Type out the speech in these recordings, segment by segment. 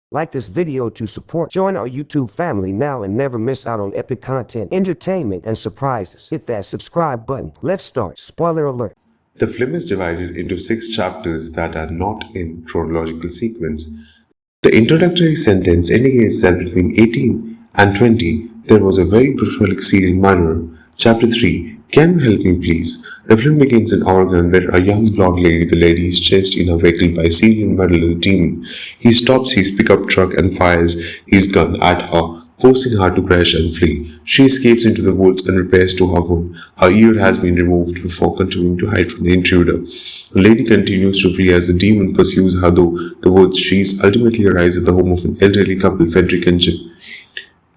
Like this video to support. Join our YouTube family now and never miss out on epic content, entertainment, and surprises. Hit that subscribe button. Let's start. Spoiler alert. The film is divided into 6 chapters that are not in chronological sequence. The introductory sentence indicates that between 18 and 20, there was a very prolific serial murderer. Chapter 3. Can you help me please? The film begins in Oregon where a young blonde lady, the lady, is chased in a vehicle by a serial murderer demon. He stops his pickup truck and fires his gun at her, forcing her to crash and flee. She escapes into the woods and repairs to her wound. Her ear has been removed before continuing to hide from the intruder. The lady continues to flee as the demon pursues her through the woods. She ultimately arrives at the home of an elderly couple, Frederick and Jim,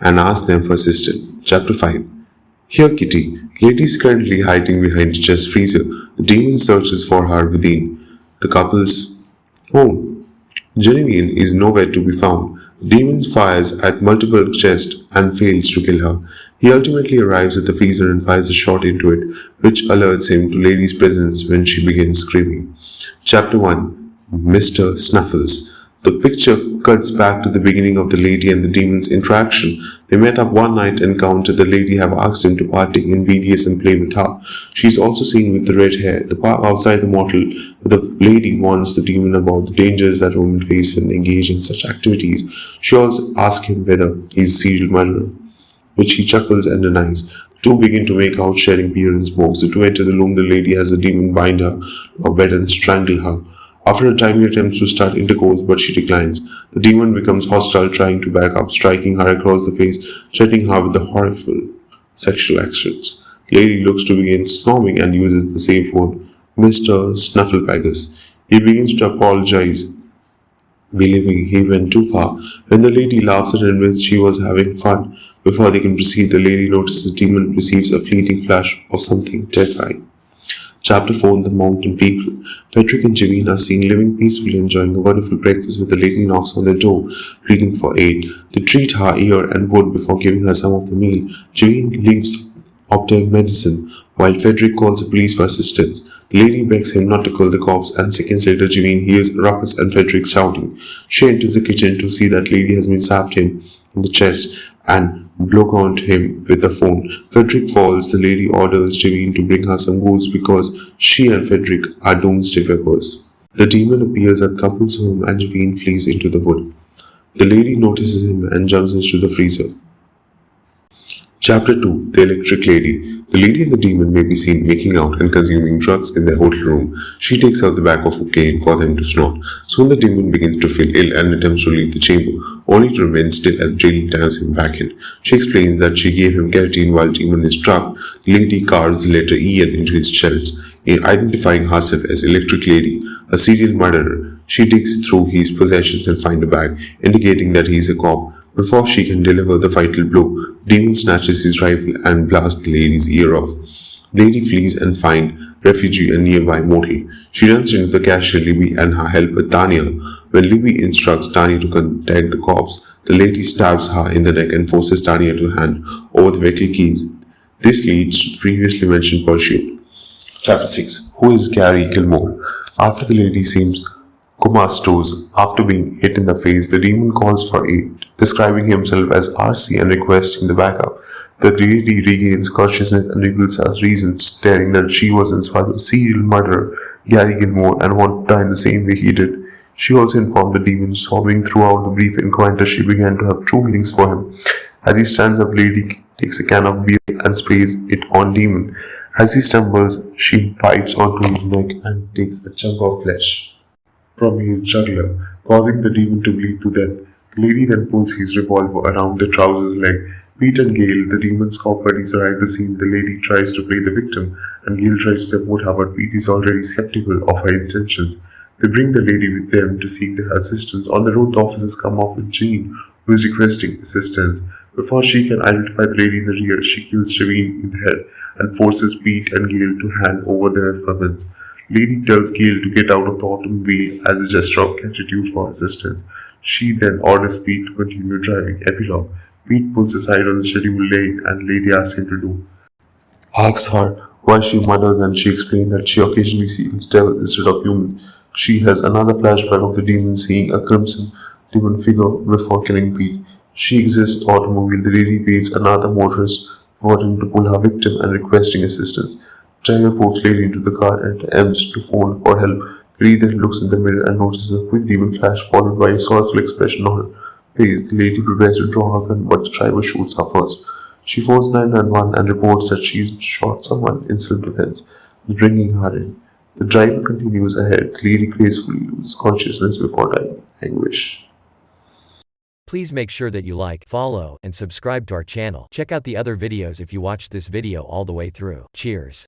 and asks them for assistance. Chapter 5. Here, Kitty. Lady is currently hiding behind the chest freezer. The demon searches for her within the couple's home. Genevieve is nowhere to be found. The demon fires at multiple chests and fails to kill her. He ultimately arrives at the freezer and fires a shot into it, which alerts him to Lady's presence when she begins screaming. Chapter 1. Mr. Snuffles. The picture cuts back to the beginning of the lady and the demon's interaction. They met up one night and encountered the lady have asked him to partake in BDSM play with her. She is also seen with the red hair. The park outside the motel, the lady warns the demon about the dangers that women face when they engage in such activities. She also asks him whether he is a serial murderer, which he chuckles and denies. The two begin to make out, sharing beer and smokes. The two enter the room. The lady has the demon bind her to a bed and strangle her. After a time, he attempts to start intercourse, but she declines. The demon becomes hostile, trying to back up, striking her across the face, threatening her with the horrible sexual actions. Lady looks to begin snobbing and uses the safe word, Mr. Snufflebaggus. He begins to apologize, believing he went too far. When the lady laughs and admits she was having fun, before they can proceed, the lady notices the demon receives a fleeting flash of something terrifying. Chapter 4. The Mountain People. Frederick and Jevine are seen living peacefully, enjoying a wonderful breakfast when the lady knocks on their door, pleading for aid. They treat her ear and wood before giving her some of the meal. Jevine leaves obtain medicine, while Frederick calls the police for assistance. The lady begs him not to call the cops, and seconds later Jevine hears a ruckus and Frederick shouting. She enters the kitchen to see that lady has been stabbed him in the chest and blowed him with the phone. Frederick falls. The lady orders Jevine to bring her some goods because she and Frederick are doomsday preppers. The demon appears at the couple's home and Jevine flees into the wood. The lady notices him and jumps into the freezer. Chapter 2. The Electric Lady. The lady and the demon may be seen making out and consuming drugs in their hotel room. She takes out the bag of cocaine for them to snort. Soon the demon begins to feel ill and attempts to leave the chamber, only to remain still as Rayleigh turns him back in. She explains that she gave him keratin while demon is drugged. The lady carves the letter EL into his chest, identifying herself as Electric Lady, a serial murderer. She digs through his possessions and finds a bag, indicating that he is a cop. Before she can deliver the fatal blow, the demon snatches his rifle and blasts the lady's ear off. The lady flees and finds refuge in a nearby motel. She runs into the cashier Libby and her helper Tanya. When Libby instructs Tanya to contact the cops, the lady stabs her in the neck and forces Tanya to hand over the vehicle keys. This leads to the previously mentioned pursuit. Chapter 6. Who is Gary Gilmore? After the lady seems comatose after being hit in the face, the demon calls for aid, describing himself as RC and requesting the backup. The lady regains consciousness and reveals her reasons, stating that she was inspired by serial murderer Gary Gilmore and wanted to die in the same way he did. She also informed the demon, sobbing throughout the brief encounter she began to have true feelings for him. As he stands up, lady takes a can of beer and sprays it on demon. As he stumbles, she bites onto his neck and takes a chunk of flesh from his jugular, causing the demon to bleed to death. The lady then pulls his revolver around the trouser's leg. Pete and Gail, the demon's cop buddies, arrive at the scene. The lady tries to play the victim, and Gail tries to support her, but Pete is already skeptical of her intentions. They bring the lady with them to seek their assistance. On the road, the officers come off with Jean, who is requesting assistance. Before she can identify the lady in the rear, she kills Jevine in the head and forces Pete and Gail to hand over their weapons. Lady tells Gail to get out of the automobile as a gesture of gratitude for assistance. She then orders Pete to continue driving. Epilogue. Pete pulls aside on the scheduled lane and Lady asks him to do. Asks her why she murders and she explains that she occasionally sees devils instead of humans. She has another flashback of the demon seeing a crimson demon figure before killing Pete. She exists automobile. The lady waves another motorist wanting to pull her victim and requesting assistance. Driver pulls lady into the car and attempts to phone for help. Lady then looks in the mirror and notices a quick demon flash followed by a sorrowful expression on her face. The lady prepares to draw her gun, but the driver shoots her first. She phones 911 and reports that she's shot someone in self-defense, bringing her in. The driver continues ahead. The lady gracefully loses consciousness before dying. Anguish. Please make sure that you like, follow, and subscribe to our channel. Check out the other videos if you watched this video all the way through. Cheers.